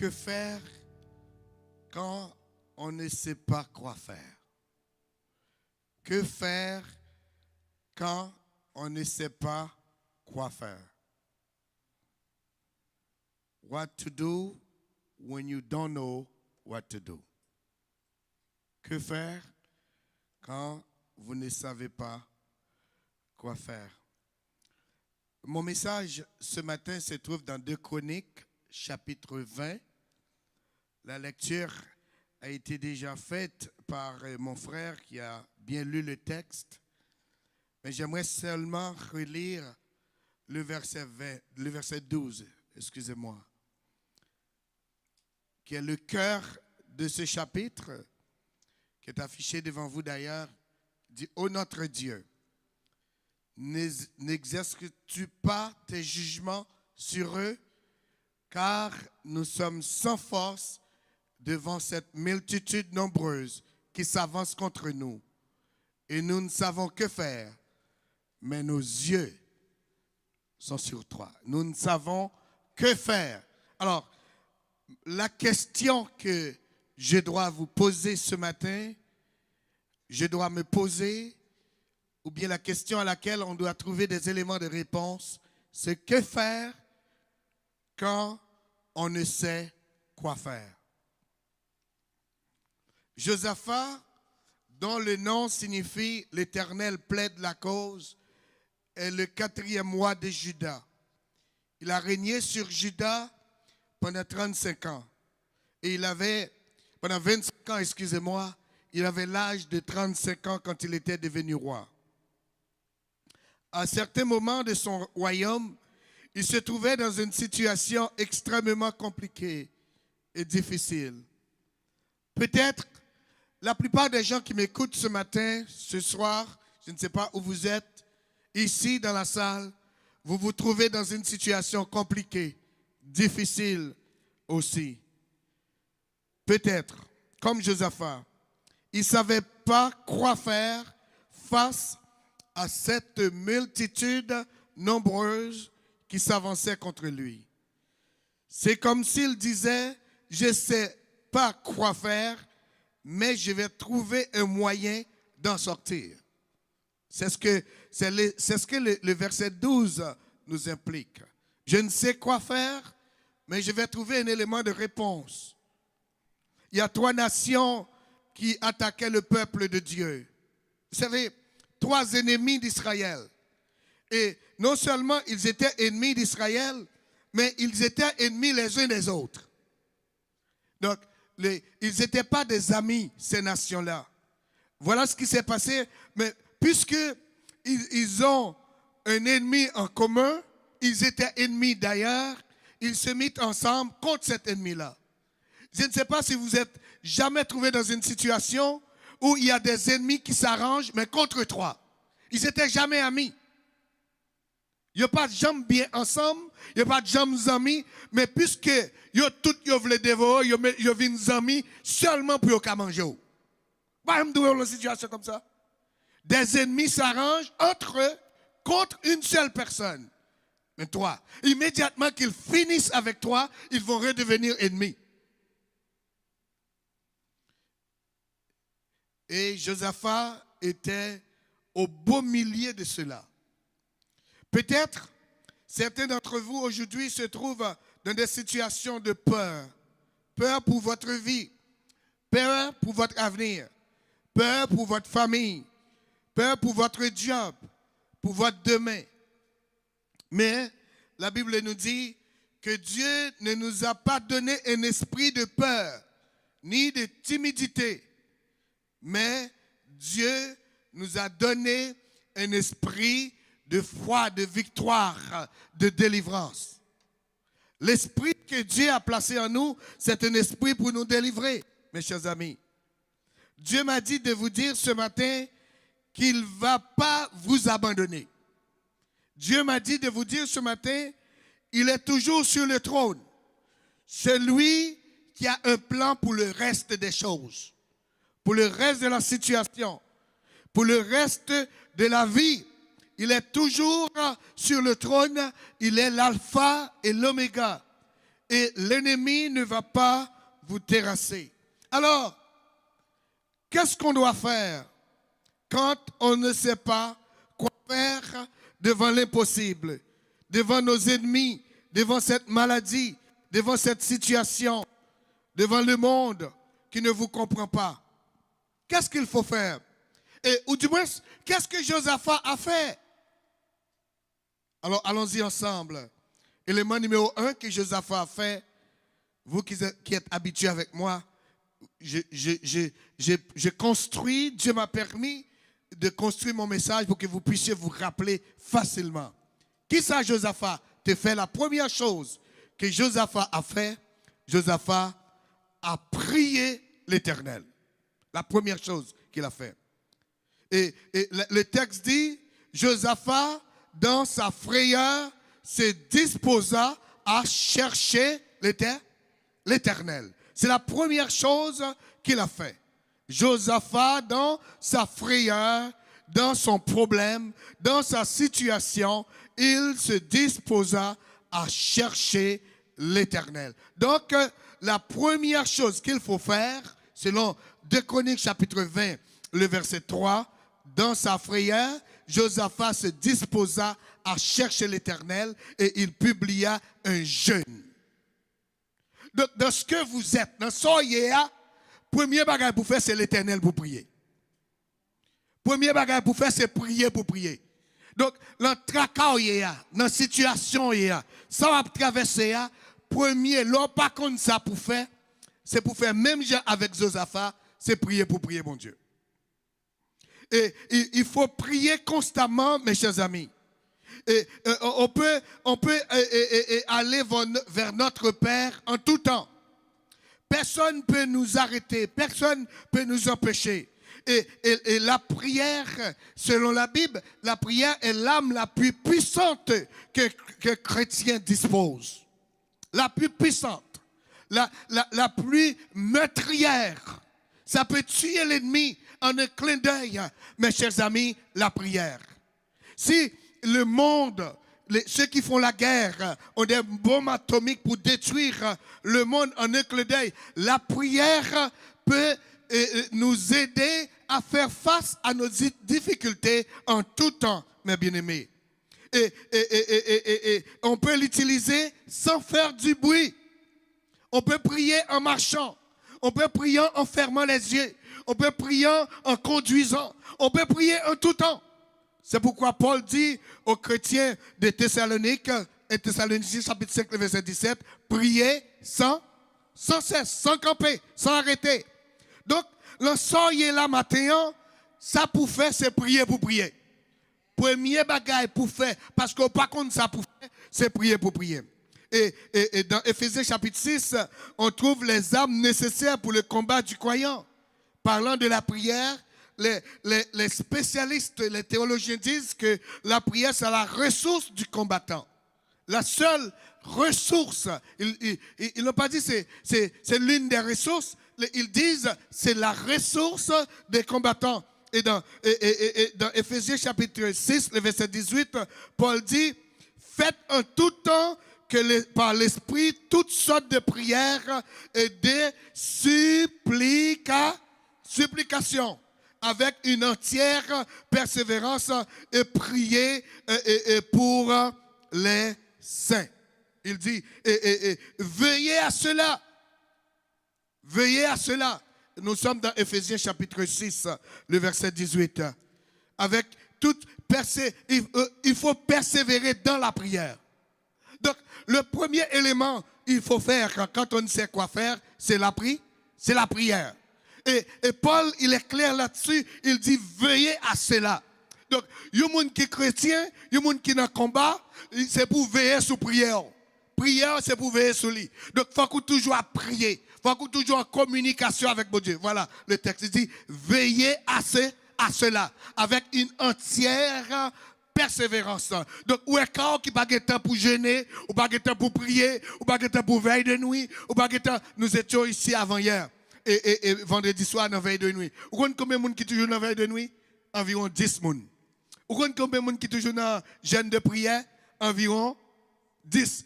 Que faire quand on ne sait pas quoi faire? Que faire quand on ne sait pas quoi faire? What to do when you don't know what to do? Que faire quand vous ne savez pas quoi faire? Mon message ce matin se trouve dans 2 Chroniques, chapitre 20. La lecture a été déjà faite par mon frère qui a bien lu le texte. Mais j'aimerais seulement relire le verset 12, excusez-moi, qui est le cœur de ce chapitre, qui est affiché devant vous d'ailleurs, dit « Ô notre Dieu, n'exerces-tu pas tes jugements sur eux, car nous sommes sans force devant cette multitude nombreuse qui s'avance contre nous, et nous ne savons que faire, mais nos yeux sont sur toi. Nous ne savons que faire. » Alors, la question que je dois vous poser ce matin, je dois me poser, ou bien la question à laquelle on doit trouver des éléments de réponse, c'est que faire quand on ne sait quoi faire? Josaphat, dont le nom signifie « l'Éternel plaide la cause », est le 4e roi de Juda. Il a régné sur Juda pendant 35 ans. Et pendant 25 ans, excusez-moi, il avait l'âge de 35 ans quand il était devenu roi. À certains moments de son royaume, il se trouvait dans une situation extrêmement compliquée et difficile. Peut-être la plupart des gens qui m'écoutent ce matin, ce soir, je ne sais pas où vous êtes, ici dans la salle, vous vous trouvez dans une situation compliquée, difficile aussi. Peut-être, comme Josaphat, il ne savait pas quoi faire face à cette multitude nombreuse qui s'avançait contre lui. C'est comme s'il disait, je ne sais pas quoi faire, mais je vais trouver un moyen d'en sortir. C'est ce que le verset 12 nous implique. Je ne sais quoi faire, mais je vais trouver un élément de réponse. Il y a 3 nations qui attaquaient le peuple de Dieu. Vous savez, 3 ennemis d'Israël. Et non seulement ils étaient ennemis d'Israël, mais ils étaient ennemis les uns des autres. Donc, ils n'étaient pas des amis, ces nations-là. Voilà ce qui s'est passé. Mais puisqu'ils ont un ennemi en commun, ils étaient ennemis d'ailleurs, ils se mettent ensemble contre cet ennemi-là. Je ne sais pas si vous êtes jamais trouvé dans une situation où il y a des ennemis qui s'arrangent, mais contre 3. Ils n'étaient jamais amis. Il n'y a pas de jambes bien ensemble, il n'y a pas de jambes amis, mais puisque ils veulent dévorer, ils viennent amis seulement pour qu'ils mangent. Pas une situation comme ça. Des ennemis s'arrangent entre eux contre une seule personne. Mais toi, immédiatement qu'ils finissent avec toi, ils vont redevenir ennemis. Et Josaphat était au beau milieu de cela. Peut-être, certains d'entre vous aujourd'hui se trouvent dans des situations de peur. Peur pour votre vie, peur pour votre avenir, peur pour votre famille, peur pour votre job, pour votre demain. Mais la Bible nous dit que Dieu ne nous a pas donné un esprit de peur, ni de timidité, mais Dieu nous a donné un esprit de foi, de victoire, de délivrance. L'esprit que Dieu a placé en nous, c'est un esprit pour nous délivrer, mes chers amis. Dieu m'a dit de vous dire ce matin qu'il ne va pas vous abandonner. Dieu m'a dit de vous dire ce matin, il est toujours sur le trône. C'est lui qui a un plan pour le reste des choses, pour le reste de la situation, pour le reste de la vie. Il est toujours sur le trône, il est l'alpha et l'oméga. et l'ennemi ne va pas vous terrasser. Alors, qu'est-ce qu'on doit faire quand on ne sait pas quoi faire devant l'impossible, devant nos ennemis, devant cette maladie, devant cette situation, devant le monde qui ne vous comprend pas? Qu'est-ce qu'il faut faire? Ou du moins, qu'est-ce que Josaphat a fait? Alors, allons-y ensemble. Élément numéro 1 que Josaphat a fait, vous qui êtes habitués avec moi, j'ai construit, Dieu m'a permis de construire mon message pour que vous puissiez vous rappeler facilement. Qui ça, Josaphat? Te fait la première chose que Josaphat a fait, Josaphat a prié l'Éternel. La première chose qu'il a fait. Et le texte dit, Josaphat, dans sa frayeur, se disposa à chercher l'Éternel. C'est la première chose qu'il a fait. Josaphat, dans sa frayeur, dans son problème, dans sa situation, il se disposa à chercher l'Éternel. Donc, la première chose qu'il faut faire, selon 2 Chroniques chapitre 20, le verset 3, dans sa frayeur, Josaphat se disposa à chercher l'Éternel et il publia un jeûne. Donc, dans ce que vous êtes, dans ce que premier bagage pour faire, c'est l'Éternel pour prier. Premier bagage pour faire, c'est prier pour prier. Donc, dans le tracas, dans la situation, ça va traverser, premier, l'on pas comme ça pour faire, c'est pour faire même avec Josaphat, c'est prier pour prier, mon Dieu. Et il faut prier constamment, mes chers amis. Et on peut aller vers notre Père en tout temps. Personne ne peut nous arrêter, personne ne peut nous empêcher. Et la prière, selon la Bible, la prière est l'âme la plus puissante que chrétien dispose. La plus puissante, la plus meurtrière. Ça peut tuer l'ennemi en un clin d'œil, mes chers amis, la prière. Si le monde, ceux qui font la guerre ont des bombes atomiques pour détruire le monde en un clin d'œil, la prière peut nous aider à faire face à nos difficultés en tout temps, mes bien-aimés. Et on peut l'utiliser sans faire du bruit. On peut prier en marchant. On peut prier en fermant les yeux. On peut prier en conduisant. On peut prier en tout temps. C'est pourquoi Paul dit aux chrétiens de Thessalonique, et Thessaloniciens chapitre 5, verset 17, priez sans cesse, sans camper, sans arrêter. Donc, le soir là matin, ça pour faire, c'est prier pour prier. Premier bagage pour faire, parce qu'on pas contre ça pour faire, c'est prier pour prier. Et dans Éphésiens chapitre 6, on trouve les armes nécessaires pour le combat du croyant. Parlant de la prière, les spécialistes, les théologiens disent que la prière, c'est la ressource du combattant. La seule ressource, ils n'ont pas dit c'est l'une des ressources, ils disent c'est la ressource des combattants. Et dans Éphésiens chapitre 6, le verset 18, Paul dit, faites en tout temps par l'Esprit toutes sortes de prières et de supplications avec une entière persévérance et prier pour les saints. Il dit, veillez à cela. Veillez à cela. Nous sommes dans Éphésiens chapitre 6, le verset 18. Avec toute il faut persévérer dans la prière. Donc, le premier élément il faut faire quand on ne sait quoi faire, c'est la prière. Et Paul, il est clair là-dessus, il dit veillez à cela. Donc, il y a des gens qui sont chrétiens, il y a des gens qui sont dans le combat, c'est pour veiller sur prière. Prière, c'est pour veiller sur lui. Donc, il faut toujours prier. Il faut toujours en communication avec mon Dieu. Voilà, le texte dit veillez à cela, avec une entière persévérance. Donc, ou est quand qui pas de temps pour jeûner, ou pas de temps pour prier, ou pas de temps pour veiller de nuit, ou pas de temps. Nous étions ici avant hier. Et vendredi soir dans la veille de nuit. Vous connaissez combien de monde qui toujours dans la veille de nuit? Environ 10 personnes. Vous connaissez combien de monde qui toujours dans jeûne de prière? Environ 10.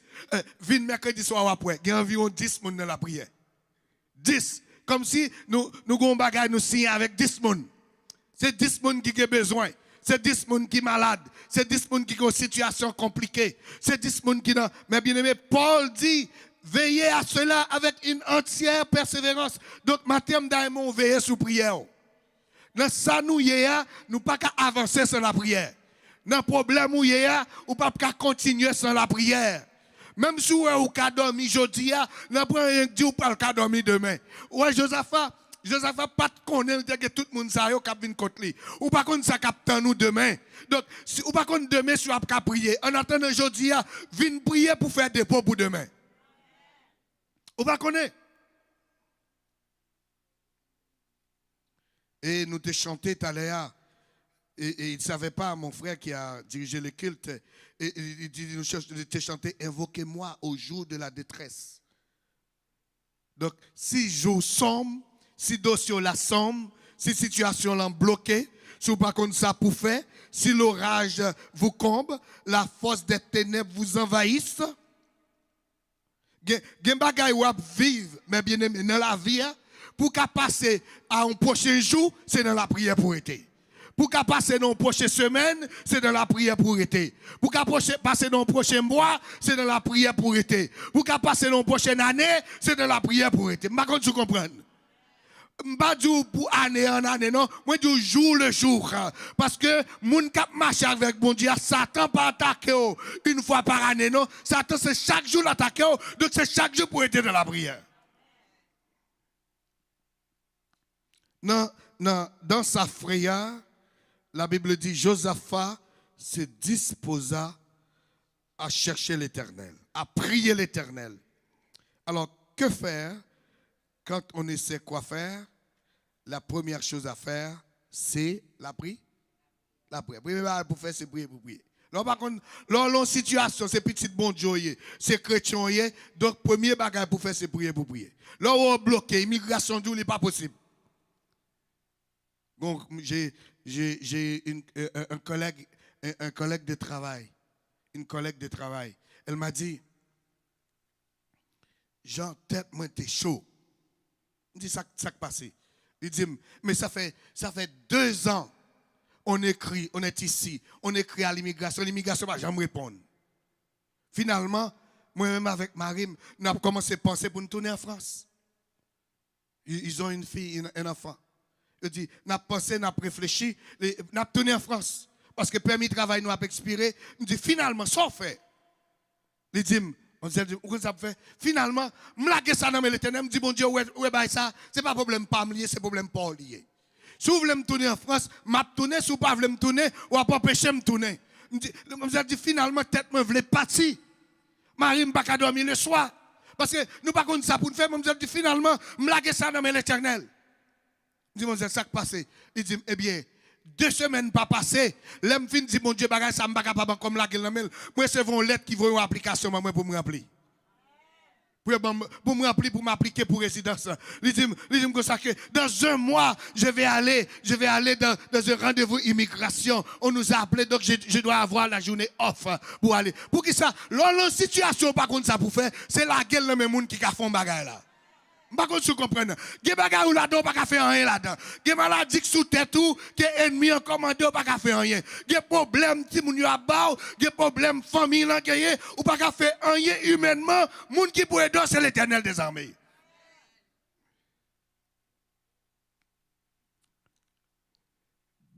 Vin mercredi soir après, il y a environ 10 personnes dans la prière. 10. Comme si nous avons bagage nous signer avec 10 personnes. C'est 10 personnes qui ont besoin. C'est 10 personnes qui sont malades. C'est 10 personnes qui ont une situation compliquée. C'est 10 personnes qui n'ont. Mais bien aimé, Paul dit, veillez à cela avec une entière persévérance. Donc, matin, nous veillez sous prière. Dans ça, nous ne pas avancer sans la prière. Dans le problème, nous ne pas continuer sans la prière. Même si vous avez dormi aujourd'hui, nous ne pouvons rien dire ou pas dormir demain. Ouais, Josaphat pas connaître que tout le monde sait qu'il vient contre lui. Ou pas qu'on ça capte nous demain. Donc ou pas qu'on demain sur a prier. En attendant aujourd'hui, viens prier pour faire des dépôt pour demain. Ou pas connaître. Et nous te chanté tout à l'heure. Et il ne savait pas, mon frère qui a dirigé le culte, et il dit, nous te chanter, invoquez-moi au jour de la détresse. Donc, si jour sombre, si dossier la sombre, si situation là bloquée, si vous pas contre ça pour faire, si l'orage vous comble, la force des ténèbres vous envahisse, gen bagay ou ap vivre, mais bien aimé, dans la vie, pour qu'à passer à un prochain jour, c'est dans la prière pour été. Pour qu'à passer dans une prochaine semaine, c'est dans la prière pour été. Pour qu'à passer dans un prochain mois, c'est dans la prière pour été. Pour qu'à passer dans une prochaine année, c'est dans la prière pour été. Je ne comprends pas. Je ne dis pas pour année en année, non. Moi, je dis jour le jour. Parce que moun kap marche avec bon Dieu, Satan pas attaquer une fois par année, non. Satan, c'est chaque jour l'attaquer. Donc, c'est chaque jour pour être dans la prière. Non, dans sa frayeur, la Bible dit, Josaphat se disposa à chercher l'Éternel, à prier l'Éternel. Alors, que faire quand on ne sait quoi faire? La première chose à faire, c'est la prière. La prière. Première pour faire, c'est prier pour prier. Là, par contre, la situation, c'est petit bon Dieu, c'est chrétien, donc premier bagage pour faire, c'est prier pour prier. Là, on bloqué, immigration, ce n'est pas possible. Bon, j'ai un collègue de travail. Une collègue de travail. Elle m'a dit, Jean, tête, moi, t'es chaud. Je dis, ça qui passé. Il dit, mais ça fait 2 ans, on écrit, on est ici, on écrit à l'immigration va jamais répondre. Finalement, moi-même avec Marie, nous avons commencé à penser pour nous tourner en France. Ils ont une fille, un enfant. Je dis, nous avons pensé, nous avons réfléchi, nous avons tourné en France. Parce que le permis de travail nous a expiré. Je dis, finalement, ça fait. Il dit, on dit, ça fait. Finalement, je lâche ça dans l'Éternel, je dis, bon Dieu, où est ça? Ce n'est pas problème pas lié, c'est problème pas lié. Si vous voulez me tourner en France, je vais tourner. Si vous ne voulez me tourner, ou pas empêcher de me tourner. Je dis, finalement, peut-être que je voulais partir. Marie, je ne peux pas dormir le soir. Parce que nous ne pouvons pas ça pour nous faire. Je dis, finalement, je lâche ça dans l'Éternel. Je dis, mon Dieu, ça qui passe. Il dit, eh bien, 2 semaines pas passées, l'homme fin dit, mon Dieu, bagage, ça me pas capable comme la gueule. Moi, c'est une lettre qui vaut une application pour me rappeler. Pour me rappeler, pour m'appliquer pour résidence. Il dit comme ça que dans 1 mois, je vais aller dans un rendez-vous immigration. On nous a appelé, donc je dois avoir la journée off pour aller. Pour qui ça? La situation, par contre, ça pour faire, c'est la gueule de mes gens qui a fait un bagage là. Par contre, vous comprenez. Il y a des bagages là-dedans, pas qu'à faire rien là-dedans. Il y a des maladies sous tête tout, qui est ennemi en commandé, pas qu'à faire rien. Il y a des problèmes, si moun yo a bas, il y a des problèmes famille là, ou pas qu'à faire rien humainement. Moun qui peut aider, c'est l'Éternel des armées.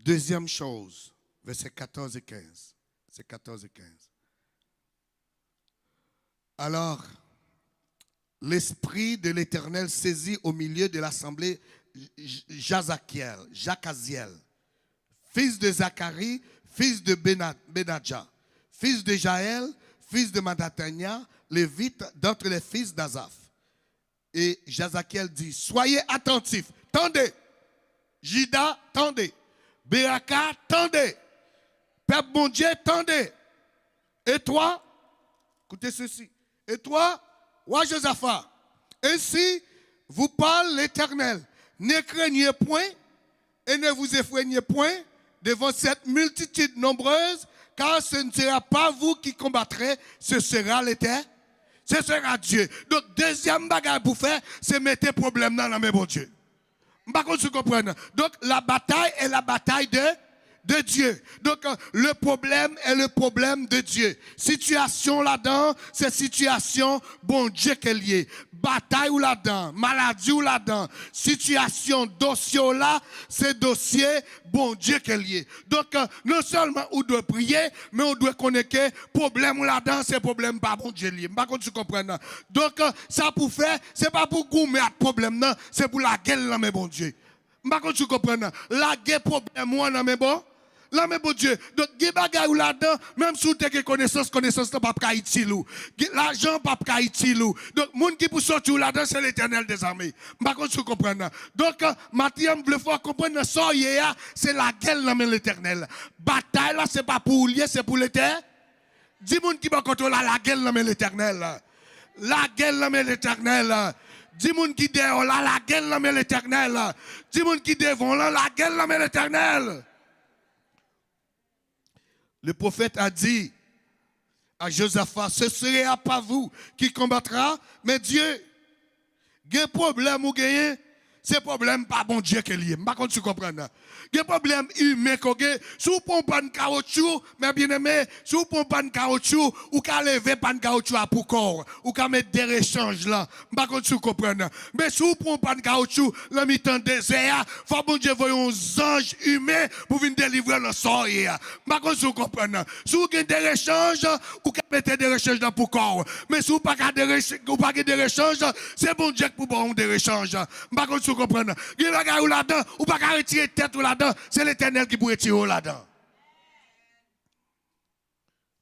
Deuxième chose, versets 14 et 15. C'est 14 et 15. Alors, l'Esprit de l'Éternel saisit au milieu de l'assemblée Jacaziel, fils de Zacharie, fils de Benadja, fils de Jaël, fils de Madatania, lévite d'entre les fils d'Azaph. Et Jazakiel dit, soyez attentifs, tendez. Jida, tendez. Beraka, tendez. Peuple bon Dieu, tendez. Et toi, écoutez ceci. Et toi, Roi Josaphat, ainsi vous parle l'Éternel. Ne craignez point et ne vous effrayez point devant cette multitude nombreuse, car ce ne sera pas vous qui combattrez, ce sera l'Éternel. Ce sera Dieu. Donc, deuxième bagage pour faire, c'est mettre problème dans la main de Dieu. Par contre, vous comprenez. Donc, la bataille est la bataille de Dieu. Donc, le problème est le problème de Dieu. Situation là-dedans, c'est situation, bon Dieu qu'elle y est. Bataille ou là-dedans, maladie ou là-dedans, situation, dossier là, c'est dossier, bon Dieu qu'elle y est. Donc, non seulement on doit prier, mais on doit connaître que problème ou là-dedans, c'est problème pas bon Dieu lié. Par contre, tu comprends. Donc, ça pour faire, c'est pas pour goumer à problème, non, c'est pour la gueule là, mais bon Dieu. Par contre, tu comprends. La gueule problème, moi, non, mais bon. Là, mais bon Dieu, donc, il y a des bagages là-dedans, même si vous avez connaissance, n'est pas pour utile. L'argent, pas pour utile. Donc, le monde qui peut sortir là-dedans, c'est l'Éternel des armées. Par contre, vous comprenez. Donc, Mathieu, vous faut comprendre, c'est la guerre dans l'Éternel. Bataille, là, c'est pas pour lier, c'est pour l'Éternel. Dis monde qui va contrôler la guerre dans l'Éternel. La guerre dans l'Éternel. Dis moun qui dehors là, la guerre dans l'Éternel. Dis moun qui devant là, la guerre dans l'Éternel. Le prophète a dit à Josaphat, ce sera pas vous qui combattra, mais Dieu. Quel problème ou gagnez? C'est problème pas bon Dieu qui est lié. Par contre, tu comprends. Il y a problème humain qu'on a. Si vous prenez pas de caoutchouc, mais bien aimé, si vous prenez pas de caoutchouc, ou qu'à lever pas de caoutchouc pour corps, ou qu'à mettre des échanges là. Par contre, tu comprends. Mais si vous prenez pas de caoutchouc, le mi-temps désert, faut bon Dieu voyez un ange humain pour venir délivrer le sort. Par contre, tu comprends. Si vous avez des échanges, ou qu'à mettre des échanges dans pour corps. Mais si vous pas des échanges, c'est bon Dieu pour bon des échanges. Par contre, tu comprends. Il y a des gens là-dedans, ou pas qu'à retirer tête là-dedans, c'est l'Éternel qui pourrait tirer là-dedans.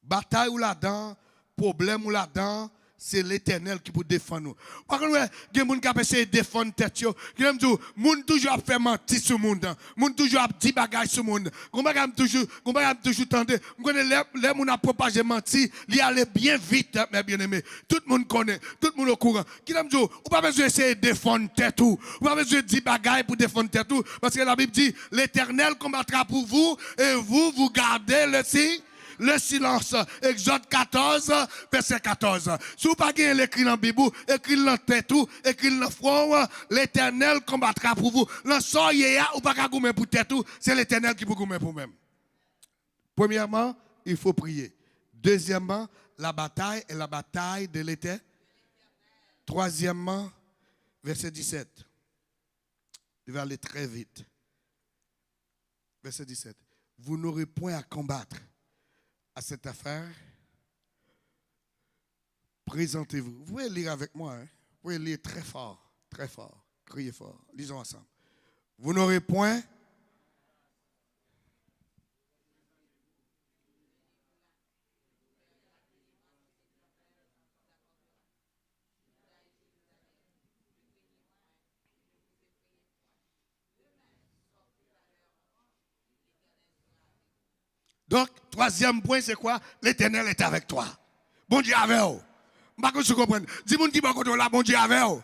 Bataille ou là-dedans, problème ou là-dedans, c'est l'Éternel qui peut défendre nous. Par contre, il y a des gens qui essaient de défendre tête. Il y a des gens qui toujours fait mentir sur le monde. Les gens toujours dit bagages sur le monde. Les gens toujours tenté. Les gens qui ont propagé mentir, ils allaient bien vite, mes bien-aimés. Tout le monde connaît, tout le monde est au courant. Qui dit, vous pas besoin d'essayer de défendre tête. Vous pas besoin de dire bagages pour défendre tête. Parce que la Bible dit, l'Éternel combattra pour vous et vous gardez le silence. Exode 14, verset 14. Si vous n'avez pas l'écrit dans la Bible, écrit dans la tête, écrit dans le front, l'Éternel combattra pour vous. Le soyez ou pas qu'à goumer pour tête, c'est l'Éternel qui peut goumer pour vous-même. Premièrement, il faut prier. Deuxièmement, la bataille est la bataille de l'Éternel. Troisièmement, verset 17. Il va aller très vite. Verset 17. Vous n'aurez point à combattre à cette affaire. Présentez-vous. Vous pouvez lire avec moi. Vous pouvez lire très fort. Criez fort. Lisons ensemble. Vous n'aurez point. Donc, troisième point, c'est quoi? L'Éternel est avec toi. Bon Dieu avec vous. Je ne sais pas si vous comprenez. Dis-moi qui va contrôler la bon Dieu avec vous.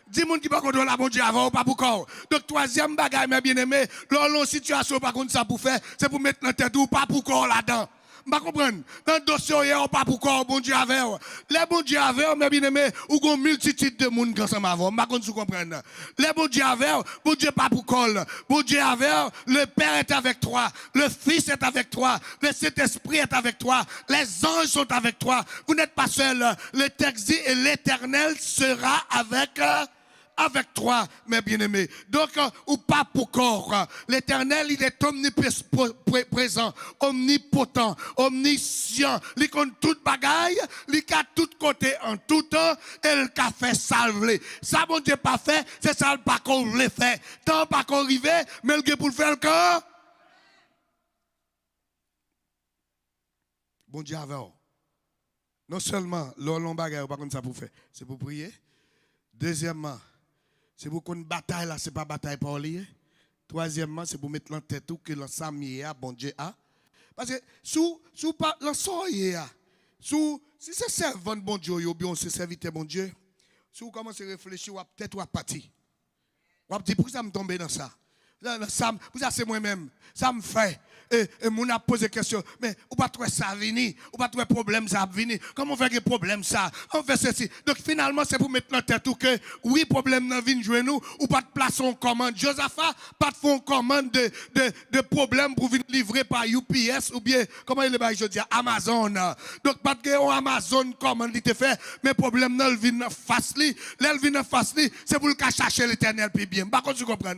Dis-moi qui va contrôler la bon Dieu avec vous, pas pour corps. Donc, troisième bagaille, mes bien-aimés, dans situation, par contre, ça pour faire, c'est pour mettre dans la tête ou pas pour corps là-dedans. Je comprends. Dans le dossier, il n'y a pas pour corps, bon Dieu avec vous. Les bon Dieu avec vous, mes bien-aimés, ou une multitude de monde qui ensemble avec vous. Je comprends, vous comprenez. Les bon Dieu avec vous, bon Dieu pas pour corps. Bon Dieu avec vous, le Père est avec toi, le Fils est avec toi, le Saint-Esprit est avec toi, les anges sont avec toi. Vous n'êtes pas seul. Le texte dit, et l'Éternel sera avec toi, mes bien-aimés. Donc, ou pas pour corps. L'Éternel, il est omniprésent, omnipotent, omniscient. Il compte toute bagaille, il a tout côté en tout temps, et il a fait salver. Ça, bon Dieu pas fait, c'est ça le pas qu'on voulait faire. Tant pas qu'on arrivait, mais le pour le faire le corps. Bon Dieu avec vous. Non seulement, l'on bagaille, pas comme ça pour faire, c'est pour prier. Deuxièmement, c'est pour qu'on bataille là, c'est pas bataille pour lier. Troisièmement, c'est pour mettre en tête tout que l'ensemble a, bon Dieu a. Parce que sous pas l'ensemble si c'est servant bon Dieu ou bien c'est serviteur bon Dieu, si vous commencez à réfléchir, ou peut-être ou à partir. Ou à dire pourquoi ça me tombe dans ça. Ça, c'est moi-même. Ça me fait. et mon a posé question, mais ou pas trouver ça venir, ou pas trouver problème ça venir. Comment on fait que problème ça? On fait ceci. Donc finalement, c'est pour mettre dans tête tout que oui, problème n'a vient jouer nous, ou pas de place en commande. Josaphat, pas de fond commande de problème pour venir livrer par UPS ou bien, comment il est je dis, Amazon. Donc pas de Amazon commande il te fait, mais problème n'a vient face li, l'elle vient face li, c'est pour le chercher l'éternel puis bien. Par contre, tu comprends?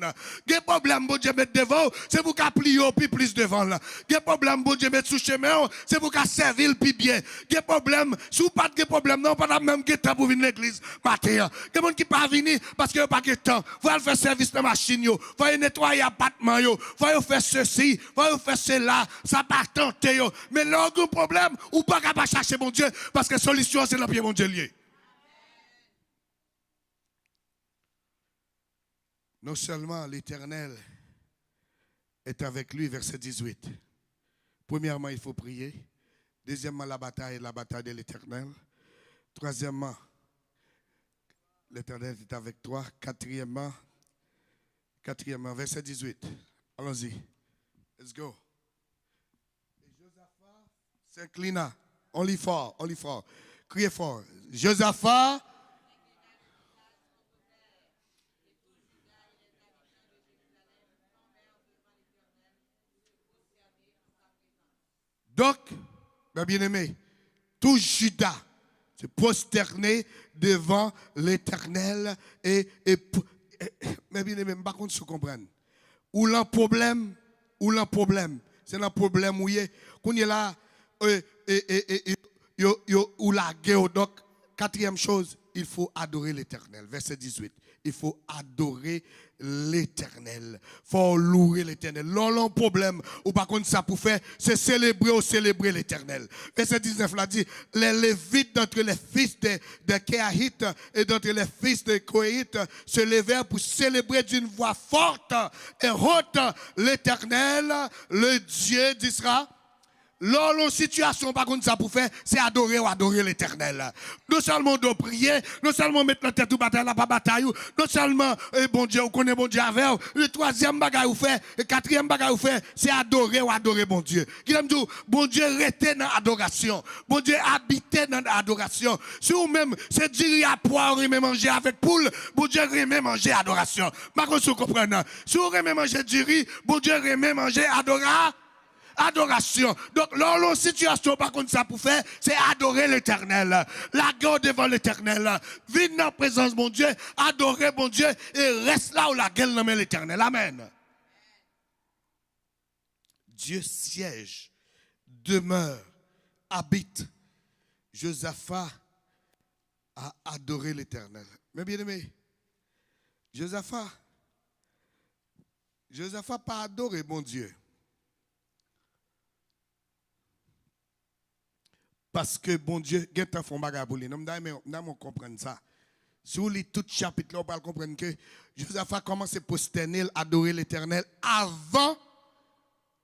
Quel problème, bon Dieu, mettre devant, c'est pour qu'à plier puis plus devant là. Quel problème, bon Dieu, mettre sous chemin, c'est pour qu'à servir puis bien. Quel problème, si vous pas de problème, non, pas la même temps pour venir l'église matin. Quel monde qui pas venir parce que pas de temps. Faut faire service de machine yo, faut nettoyer l'appartement yo, faut faire ceci, faut faire cela, ça pas tenter yo. Mais là, un problème, ou pas capable chercher mon Dieu parce que solution c'est dans pied mon Dieu lié. Non seulement l'Éternel est avec lui, verset 18. Premièrement, il faut prier. Deuxièmement, la bataille de l'Éternel. Troisièmement, l'Éternel est avec toi. Quatrièmement, verset 18. Allons-y. Let's go. Et Josaphat s'inclina. On lit fort. Criez fort. Josaphat. Donc, mes bien-aimés, tout Juda se prosterner devant l'Éternel et mes bien-aimés, par contre, se comprendre. Ou l'un problème, c'est un problème où il est là, ou la guerre. Donc, quatrième chose, il faut adorer l'Éternel. Verset 18. Il faut adorer l'Éternel. Il faut louer l'Éternel. L'un problème, ou par contre ça pour faire, c'est célébrer l'Éternel. Verset 19 là dit, les Lévites d'entre les fils de Kéahite et d'entre les fils de Kohéite se levèrent pour célébrer d'une voix forte et haute l'Éternel, le Dieu d'Israël. L'autre situation, par contre, ça pour faire, c'est adorer l'Éternel. Non seulement de prier, non seulement mettre la tête ou bataille, la pas bataille, non seulement, bon Dieu, on connaît bon Dieu avec, le troisième bagage ou fait, le quatrième bagage ou fait, c'est adorer bon Dieu. Qui aime dire, bon Dieu rester dans l'adoration. Bon Dieu habiter dans l'adoration. Si vous même, c'est dire à poire, vous manger avec poule, bon Dieu remet manger adoration. Par contre, vous comprenez. Si vous remet manger du riz, bon Dieu remet manger adoration. Donc, la situation, par contre, ça pour faire, c'est adorer l'Éternel. La gueule devant l'Éternel. Vite dans la présence, mon Dieu, adorer mon Dieu et reste là où la gueule nomme l'Éternel. Amen. Dieu siège, demeure, habite. Josaphat a adoré l'Éternel. Mais bien aimé, Josaphat pas adoré mon Dieu. Parce que bon Dieu, il y a un fond bagage pour lui. Nous devons comprendre ça. Si vous lisez tout chapitre, on va comprendre que Josaphat commence à prosterner, adorer l'Éternel avant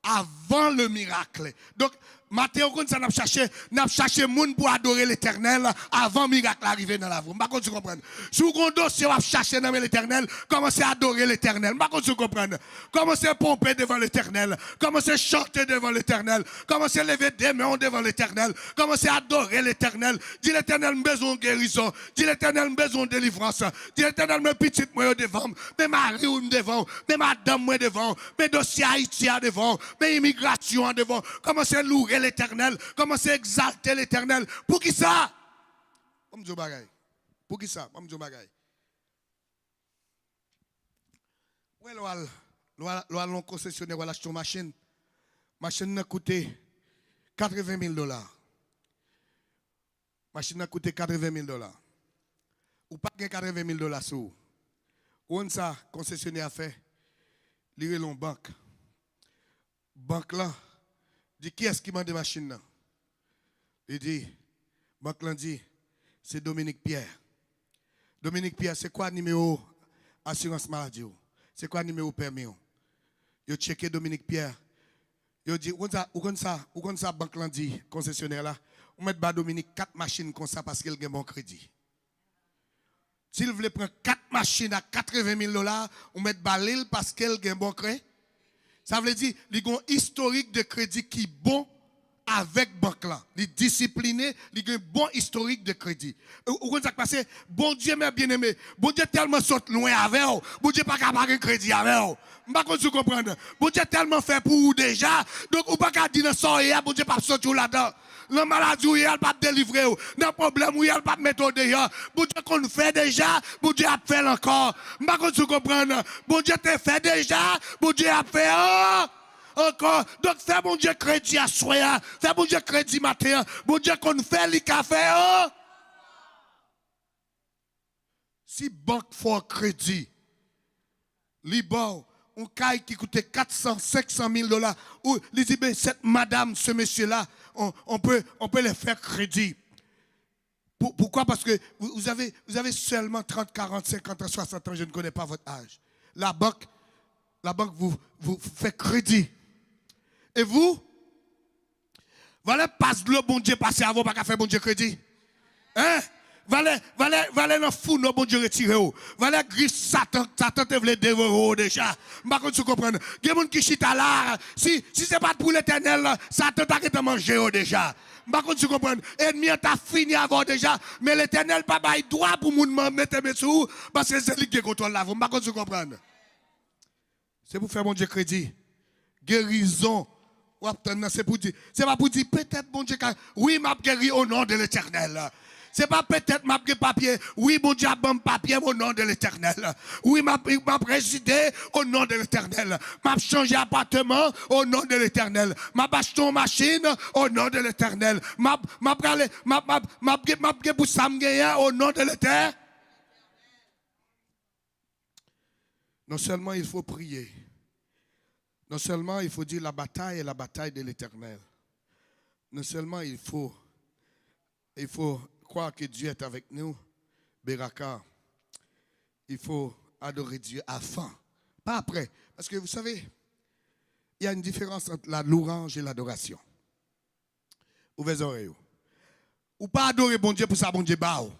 le miracle. Donc, Matthieu, ça n'a cherché monde pour adorer l'Éternel avant le miracle arriver dans la vie. Par contre, tu comprends. Si vous avez un dossier, vous chercher dans l'Éternel, commencez à adorer l'Éternel. Par contre, tu comprends. Commencez à pomper devant l'Éternel. Commencez à chanter devant l'Éternel. Commencez à lever des mains devant l'Éternel. Commencez à adorer l'Éternel. Dis l'Éternel, besoin de guérison. Dis l'Éternel, besoin de délivrance. Dis l'Éternel, mes petites moi devant. Mes maris devant. Mes madames moi devant. Mes dossiers haïtiens devant. Mes immigrations devant. Commencez à louer l'Éternel, commencez à exalter l'Éternel. Pour qui ça? Pour qui ça? Ouais, l'on concessionnaire, on achète une machine. Machine a coûté $80,000. Machine a coûté $80,000. Ou pas $80,000 sur. Où ça, concessionnaire a fait? Lire l'on banque. Banque là. Dit qui est-ce qui m'a des machines là? Il dit, banque là dit, c'est Dominique Pierre. Dominique Pierre, c'est quoi numéro assurance maladie? C'est quoi numéro permis? Il checké Dominique Pierre. Il dit, où ça banque là dit, concessionnaire là, on met bas Dominique 4 machines comme ça parce qu'il a un bon crédit. S'il voulait prendre 4 machines à $80,000, on met bas l'île parce qu'il a un bon crédit. Ça veut dire qu'il y a un historique de crédit qui est bon avec banque là. Il est discipliné, il a un bon historique de crédit. Vous comprenez ça passe? Bon Dieu, mes bien-aimés, bon Dieu tellement saute loin avec vous. Bon Dieu pas capable de crédit avec vous. Je ne sais pas comprendre. Bon Dieu tellement fait pour vous déjà. Donc, vous ne pouvez pas dire dans son bon Dieu pas sortir là-dedans. La maladie, il ne pas délivrer. Dans le problème, il ne pas mettre dehors. Bon Dieu qu'on fait déjà, bon Dieu a fait encore. Je ne sais pas comprendre. Bon Dieu te fait déjà, bon Dieu a fait encore. Donc, fais bon Dieu crédit à soi. Fais bon Dieu crédit matin. Bon Dieu qu'on fait, il a fait. Si banque fait crédit, Liban, un caille qui coûtait 400, 500 000 $, ou les dit, ben, cette madame, ce monsieur-là, on peut les faire crédit. Pourquoi? Parce que vous avez seulement 30, 40, 50 ans, 60 ans, je ne connais pas votre âge. La banque vous fait crédit. Et vous, voilà, passe le bon Dieu passer avant, pas qu'à faire bon Dieu crédit. Hein? Valait dans fou, non, bon Dieu retiré. Valait gris Satan te voulait dévorer déjà. Par contre, tu comprends. Il y a des gens qui chita là. Si ce n'est pas pour l'éternel, Satan t'a été mangé déjà. Par contre, tu comprends. Ennemi t'a fini avant déjà. Mais l'éternel, papa, il doit pour moun mettre mes sous. Parce que c'est lui qui contrôle la vie. Par contre, tu comprends. C'est pour faire mon Dieu crédit. Guérison. C'est pour dire. C'est pas pour dire, peut-être, bon Dieu, oui, m'a guéri au nom de l'éternel. C'est pas peut-être m'a papier. Oui, mon Dieu, bon papier au nom de l'éternel. Oui, m'a présidé au nom de l'éternel. M'a changé appartement au nom de l'éternel. M'a acheté une machine au nom de l'éternel. M'a pour samgaya au nom de l'éternel. Non seulement il faut prier. Non seulement il faut dire la bataille est la bataille de l'éternel. Non seulement il faut croire que Dieu est avec nous, Beraka, il faut adorer Dieu avant, pas après. Parce que vous savez, il y a une différence entre la louange et l'adoration. Ouvrez les oreilles. Ou pas adorer bon Dieu pour ça, bon Dieu bao.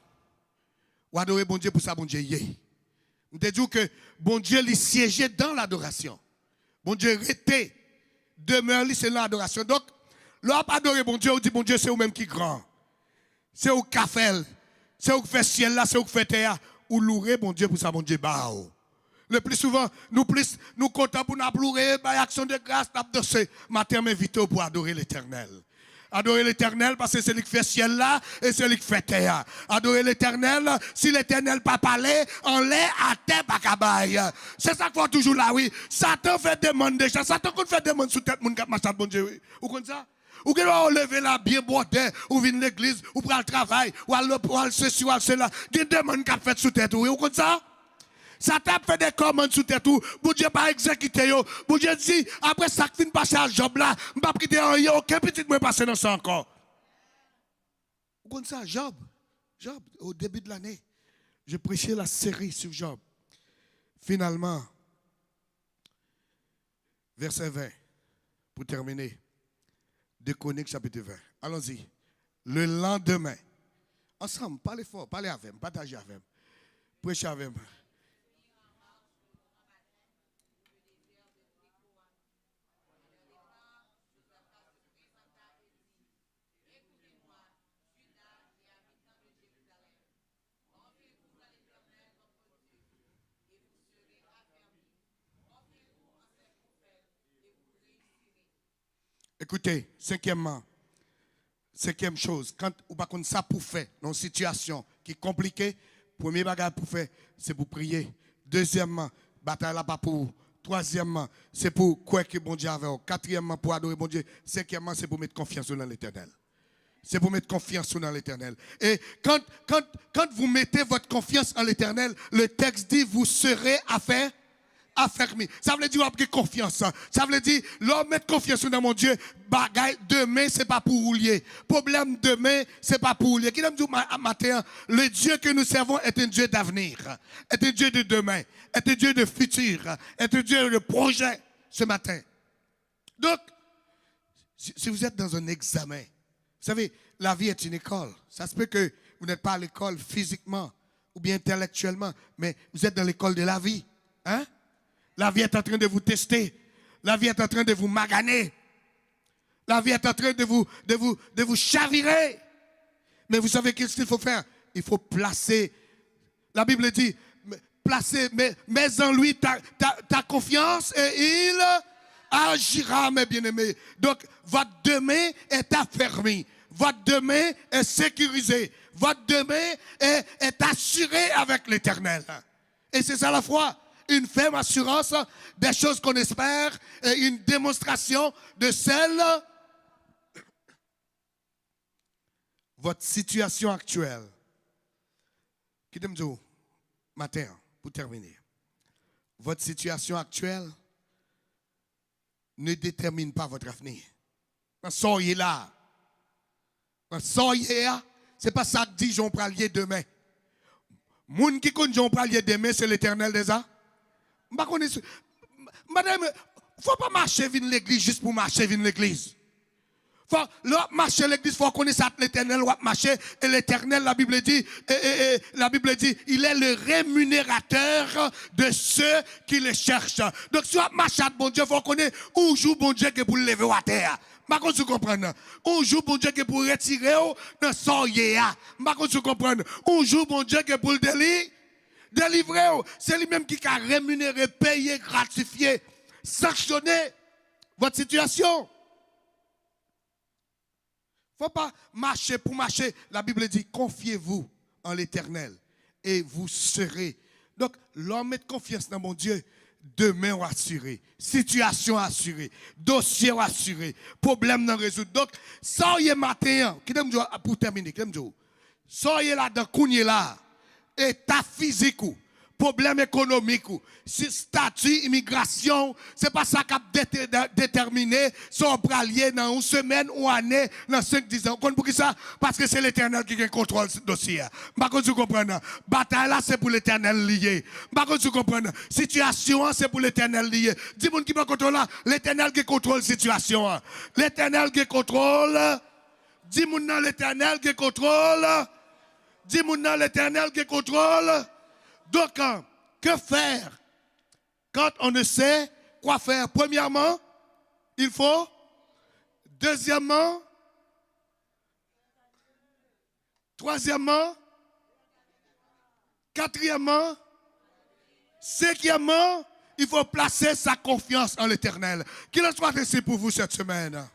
Ou adorer bon Dieu pour ça, bon Dieu yé. On te dit que bon Dieu lui siégeait dans l'adoration. Bon Dieu était, demeure lui, c'est l'adoration. Donc, l'on pas adorer bon Dieu, on dit bon Dieu, c'est vous-même qui est grand. C'est au café, c'est au fait ciel là, c'est au fait terre, ou louer bon Dieu pour ça, bon Dieu bao. Le plus souvent, nous comptons pour nous pleurer, par action de grâce, nous danser. Matin, m'invite pour adorer l'éternel. Adorer l'éternel parce que c'est lui qui fait ciel là et c'est lui qui fait terre. Adorer l'éternel, si l'éternel pas parler, on l'est à terre pas cabaye. C'est ça qu'il faut toujours là, oui. Satan fait demande déjà. Satan fait demande sous tête, mon cap, machin, bon Dieu, oui. Vous comprenez ça? Ou que vous lever là, bien bordé, ou venir l'église, ou prendre le travail, ou aller ceci, ou aller cela. Il y a des demandes qui fait sous tête, oui. Vous comprenez ça? Satan fait des commandes sous tête tout. Bon Dieu pas exécuté yo. Bon Dieu dit après ça fin passer à Job là, m'pas quitter rien aucun petit moi passer dans ça encore. Vous connaissez ça Job au début de l'année, je prêchais la série sur Job. Finalement verset 20 pour terminer. 2 Chroniques chapitre 20. Allons-y. Le lendemain ensemble, parlez fort, parlez avec moi, partagez avec moi. Prêchez avec moi. Écoutez, cinquième chose, quand vous ne pouvez pas ça pour faire dans une situation qui est compliquée, premier bagage pour faire, c'est pour prier. Deuxièmement, bataille là pas pour vous. Troisièmement, c'est pour quoi que bon Dieu avec vous. Quatrièmement, pour adorer bon Dieu. Cinquièmement, c'est pour mettre confiance dans l'éternel. C'est pour mettre confiance dans l'éternel. Et quand vous mettez votre confiance en l'éternel, le texte dit, vous serez affaiblis. Ça veut dire avoir confiance. Ça veut dire l'homme mettre confiance dans mon Dieu. Bagaille demain c'est pas pour rouler. Problème demain c'est pas pour rouler. Qui dit matin le Dieu que nous servons est un Dieu d'avenir, est un Dieu de demain, est un Dieu de futur, est un Dieu de projet ce matin. Donc si vous êtes dans un examen, vous savez la vie est une école. Ça se peut que vous n'êtes pas à l'école physiquement ou bien intellectuellement, mais vous êtes dans l'école de la vie, hein? La vie est en train de vous tester. La vie est en train de vous maganer. La vie est en train de vous chavirer. Mais vous savez qu'est-ce qu'il faut faire? Il faut placer. La Bible dit, placer, mets en lui ta confiance et il agira, mes bien-aimés. Donc, votre demain est affermi. Votre demain est sécurisé. Votre demain est assuré avec l'Éternel. Et c'est ça la foi. Une ferme assurance des choses qu'on espère et une démonstration de celle. Votre situation actuelle. Qui te me dit, matin, pour terminer. Votre situation actuelle ne détermine pas votre avenir. Soyez là. Soyez là. Ce n'est pas ça que dit Jean Pralier demain. Moun qui connaît Jean Pralier demain, c'est l'Éternel déjà. Madame, il ne faut pas marcher vers l'église juste pour marcher vers l'église. Faut marcher à l'église, il faut connaître l'Éternel, marcher. Et l'Éternel, la Bible dit, il est le rémunérateur de ceux qui le cherchent. Donc, si on marche à bon Dieu, il faut connaître où joue bon Dieu qui est pour le lever à terre. Par contre, vous comprenez. On joue bon Dieu qui est pour retirer dans son yéa. Par contre, vous comprenez. On joue bon Dieu qui est pour le délivrer. C'est lui-même qui a rémunéré, payé, gratifié, sanctionné votre situation. Il ne faut pas marcher pour marcher. La Bible dit, confiez-vous en l'Éternel et vous serez. Donc, l'homme met confiance dans mon Dieu. Demain assuré, situation assurée, dossier assuré, problème non résolu. Donc, soyez matin, pour terminer, soyez là dans Kounye là, état physique, problème économique, statut, immigration, c'est pas ça qui a déterminé son bralier dans une semaine ou année, dans 5-10 ans. Pour qui ça? Parce que c'est l'Éternel qui a contrôle ce dossier. Par contre, vous comprenez? Bataille là, c'est pour l'Éternel lié. Par contre, vous comprenez? Situation, c'est pour l'Éternel lié. Dis-moi qui va contrôler là? L'Éternel qui contrôle la situation. L'Éternel qui contrôle. Dis-moi non, l'Éternel qui contrôle. Dis-moi non, l'Éternel qui contrôle. Donc, que faire quand on ne sait quoi faire? Premièrement, il faut. Deuxièmement. Troisièmement. Quatrièmement. Cinquièmement, il faut placer sa confiance en l'Éternel. Qu'il en soit ainsi pour vous cette semaine.